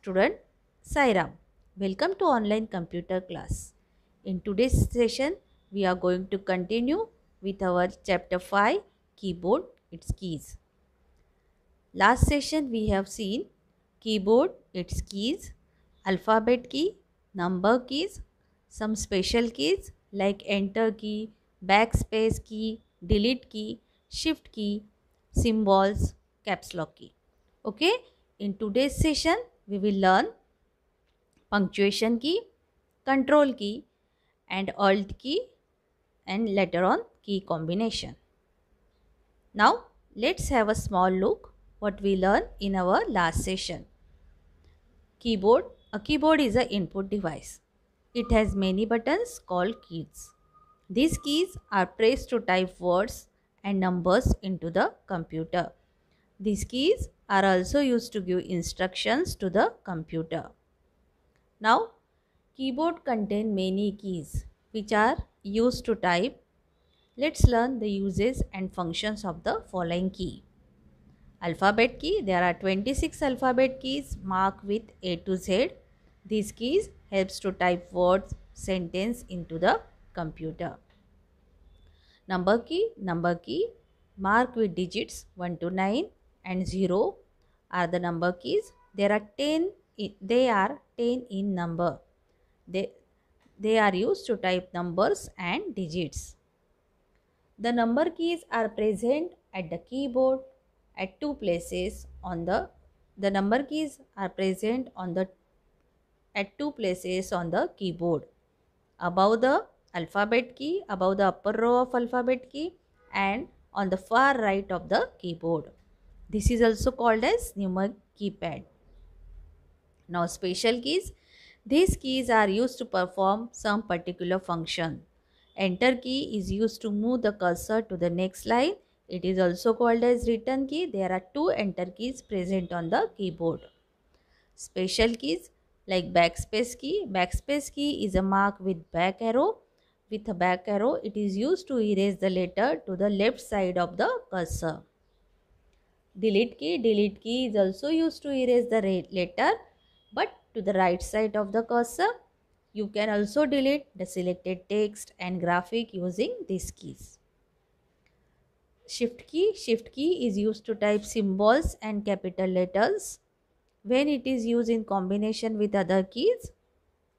Student Sairam. Welcome to online computer class. In today's session, we are going to continue with our chapter 5 keyboard, its keys. Last session we have seen keyboard, its keys, alphabet key, number keys, some special keys like enter key, backspace key, delete key, shift key, symbols, caps lock key. Okay, in today's session we will learn punctuation key, control key and alt key and later on key combination. Now let's have a small look what we learned in our last session. Keyboard. A keyboard is an input device. It has many buttons called keys. These keys are pressed to type words and numbers into the computer. These keys are also used to give instructions to the computer. Now, keyboard contain many keys which are used to type. Let's learn the uses and functions of the following key. Alphabet key. There are 26 alphabet keys marked with A to Z. These keys helps to type words, sentence into the computer. Number key. Number key marked with digits 1 to 9 and 0 are the number keys. There are 10. They are 10 in number. They are used to type numbers and digits. The number keys are present at the keyboard at two places on the number keys are present on the at two places on the keyboard, above the alphabet key, above the upper row of alphabet key and on the far right of the keyboard. This is also called as numeric keypad. Now special keys. These keys are used to perform some particular function. Enter key is used to move the cursor to the next line. It is also called as return key. There are two enter keys present on the keyboard. Special keys like backspace key. Backspace key is a mark with back arrow. With a back arrow, it is used to erase the letter to the left side of the cursor. Delete key. Delete key is also used to erase the letter but to the right side of the cursor. You can also delete the selected text and graphic using these keys. Shift key. Shift key is used to type symbols and capital letters. When it is used in combination with other keys,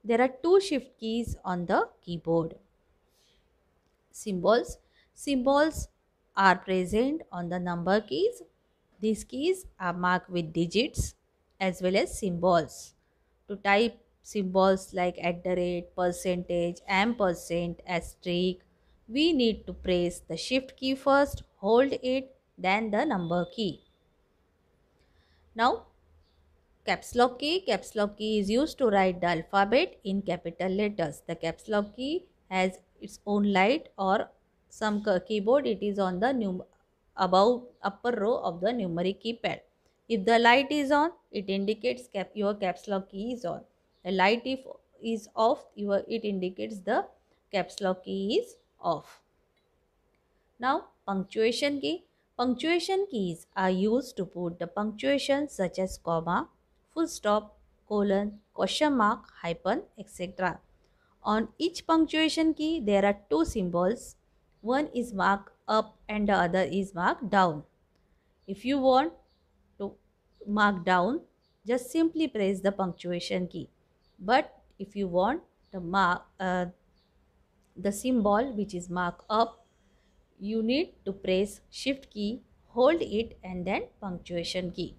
there are two shift keys on the keyboard. Symbols. Symbols are present on the number keys. These keys are marked with digits as well as symbols. To type symbols like @ percentage, ampersand, asterisk, we need to press the shift key first, hold it, then the number key. Now, caps lock key. Caps lock key is used to write the alphabet in capital letters. The caps lock key has its own light or some keyboard it is on the above upper row of the numeric keypad. If the light is on, it indicates your caps lock key is on. The light if is off, it indicates the caps lock key is off. Now punctuation key. Punctuation keys are used to put the punctuation such as comma, full stop, colon, question mark, hyphen, etc. On each punctuation key there are two symbols. One is marked up and the other is marked down. If you want to mark down, just simply press the punctuation key. But if you want the symbol which is marked up, you need to press shift key, hold it and then punctuation key.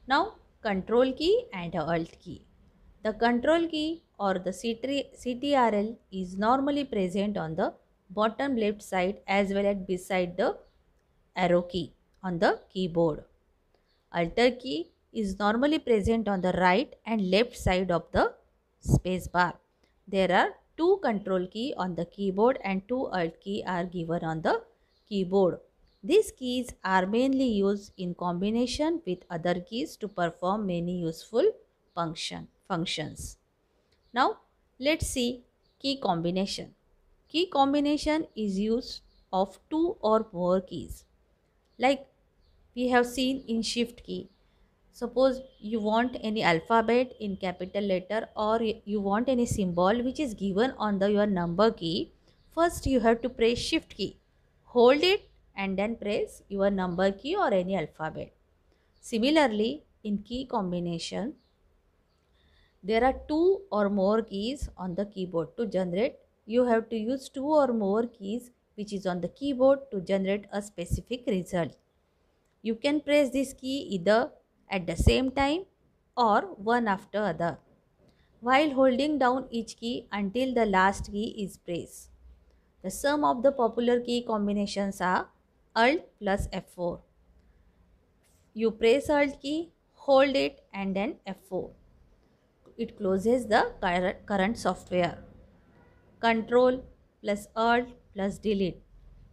Now control key and alt key. The control key or the CTRL is normally present on the bottom left side as well as beside the arrow key on the keyboard. Alt key is normally present on the right and left side of the space bar. There are two control key on the keyboard and two alt key are given on the keyboard. These keys are mainly used in combination with other keys to perform many useful functions. Now let's see key combination. Key combination is used of two or more keys. Like we have seen in shift key. Suppose you want any alphabet in capital letter, or you want any symbol which is given on your number key. First you have to press shift key, hold it, and then press your number key or any alphabet. Similarly, in key combination, there are two or more keys on the keyboard. To generate, you have to use two or more keys which is on the keyboard to generate a specific result. You can press this key either at the same time or one after other, while holding down each key until the last key is pressed. The sum of the popular key combinations are Alt plus F4. You press Alt key, hold it, and then F4. It closes the current software. Control plus Alt plus Delete.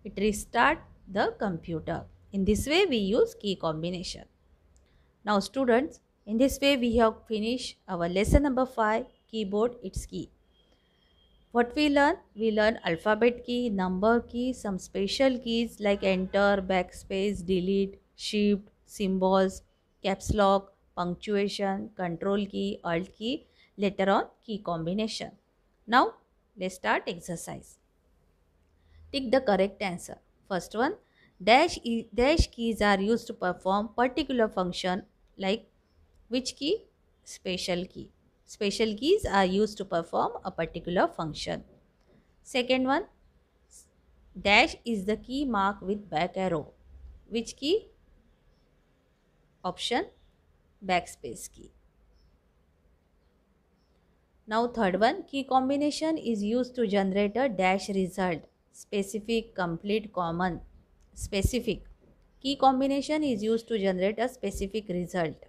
It restarts the computer. In this way we use key combination. Now students, in this way we have finished our lesson number 5, keyboard, its key. What we learn? We learn alphabet key, number key, some special keys like enter, backspace, delete, shift, symbols, caps lock, punctuation, control key, alt key, later on key combination. Now let's start exercise. Tick the correct answer. First one, dash keys are used to perform particular function like which key? Special key. Special keys are used to perform a particular function. Second one, dash is the key marked with back arrow. Which key? Option backspace key. Now third one, key combination is used to generate a dash result. Specific, complete, common. Specific. Key combination is used to generate a specific result.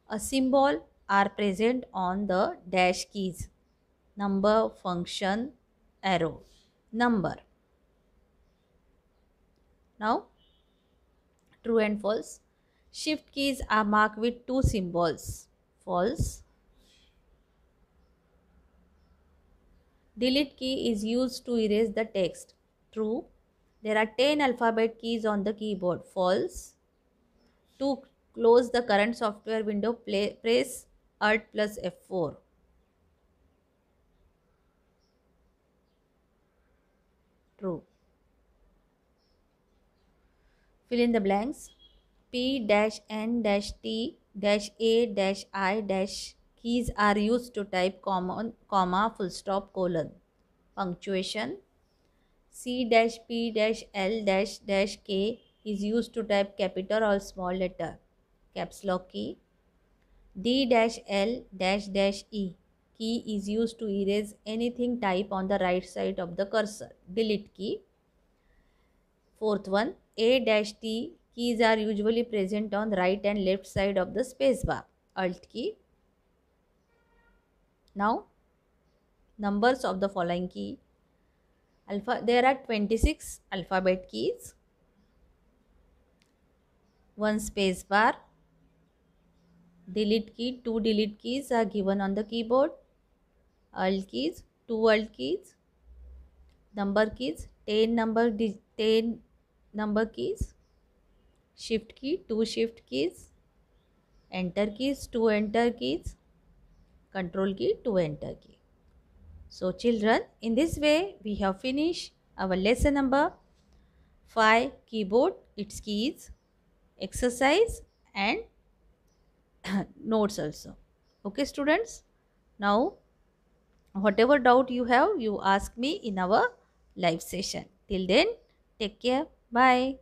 A symbol are present on the dash keys. Number, function, arrow. Number. Now, true and false. Shift keys are marked with two symbols. False. Delete key is used to erase the text. True. There are 10 alphabet keys on the keyboard. False. To close the current software window, press Alt plus F4. True. Fill in the blanks. P-N-T-A-I- keys are used to type comma, full stop, colon. Punctuation. C-P-L-K is used to type capital or small letter. Caps lock key. D-L-E key is used to erase anything type on the right side of the cursor. Delete key. Fourth one, A-T keys are usually present on right and left side of the spacebar. Alt key. Now, numbers of the following key. There are 26 alphabet keys. One spacebar. Delete key, 2 delete keys are given on the keyboard. Alt keys, 2 alt keys. Number keys, 10 number keys. Shift key, 2 shift keys. Enter keys, 2 enter keys. Control key, 2 enter key. So children, in this way we have finished our lesson number 5, keyboard, its keys, exercise and notes also. Okay students, now whatever doubt you have, you ask me in our live session. Till then, take care. Bye.